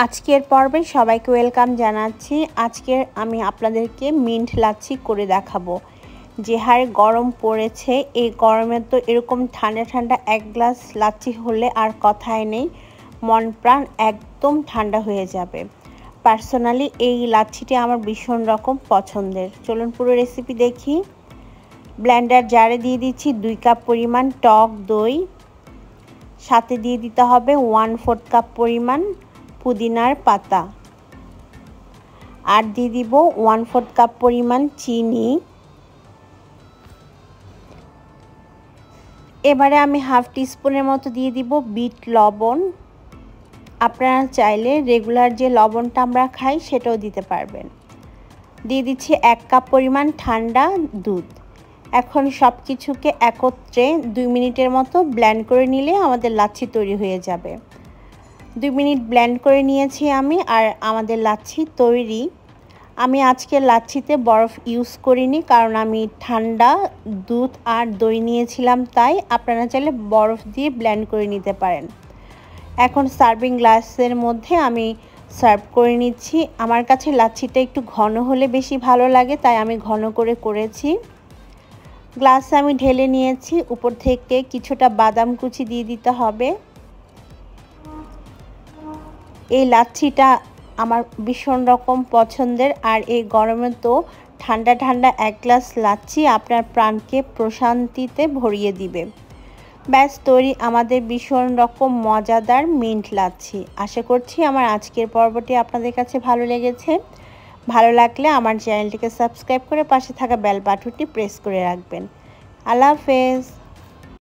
আজকের পর্বে সবাইকে ওয়েলকাম জানাচ্ছি। আজকে আমি আপনাদেরকে মিন্ট লাচ্ছি করে দেখাবো। যে হারে গরম পড়েছে, এই গরমে তো এরকম ঠান্ডা ঠান্ডা এক গ্লাস লাচ্ছি হলে আর কথাই নেই, মন প্রাণ একদম ঠান্ডা হয়ে যাবে। পার্সোনালি এই লাচ্ছিটি আমার ভীষণ রকম পছন্দের। চলুন পুরো রেসিপি দেখি। ব্লেন্ডার জারে দিয়ে দিচ্ছি 2 কাপ পরিমাণ টক দই, সাথে দিয়ে দিতে হবে 1/4 কাপ পরিমাণ পুদিনার পাতা, আর দিয়ে দিব 1/4 কাপ পরিমাণ চিনি। এবারে আমি হাফ টিস্পুনের মতো দিয়ে দিব বিট লবণ। আপনারা চাইলে রেগুলার যে লবণটা আমরা খাই সেটাও দিতে পারবেন। দিয়ে দিচ্ছি 1 কাপ পরিমাণ ঠান্ডা দুধ। এখন সব কিছুকে একত্রে 2 মিনিটের মতো ব্লেন্ড করে নিলে আমাদের লাচ্ছি তৈরি হয়ে যাবে। 2 মিনিট ব্লেন্ড করে নিয়েছি আমি, আর আমাদের লাচ্ছি তৈরি। আমি আজকে লাচ্ছিতে বরফ ইউজ করিনি, কারণ আমি ঠান্ডা দুধ আর দই নিয়েছিলাম, তাই আপনারা চাইলে বরফ দিয়ে ব্লেন্ড করে নিতে পারেন। এখন সার্ভিং গ্লাসের মধ্যে আমি সার্ভ করে নিচ্ছি। আমার কাছে লাচ্ছিটা একটু ঘন হলে বেশি ভালো লাগে, তাই আমি ঘন করে করেছি। গ্লাসে আমি ঢেলে নিয়েছি। উপর থেকে কিছুটা বাদাম কুচি দিয়ে দিতে হবে। এই লাচ্ছিটা আমার ভীষণ রকম পছন্দের, আর এই গরমে তো ঠান্ডা ঠান্ডা এক গ্লাস লাচ্ছি আপনার প্রাণকে প্রশান্তিতে ভরিয়ে দিবে। ব্যাস তৈরি আমাদের ভীষণ রকম মজাদার মিন্ট লাচ্ছি। আশা করছি আমার আজকের পর্বটি আপনাদের কাছে ভালো লেগেছে। ভালো লাগলে আমার চ্যানেলটিকে সাবস্ক্রাইব করে পাশে থাকা বেল বাটনটি প্রেস করে রাখবেন। আল্লাহ হাফেজ।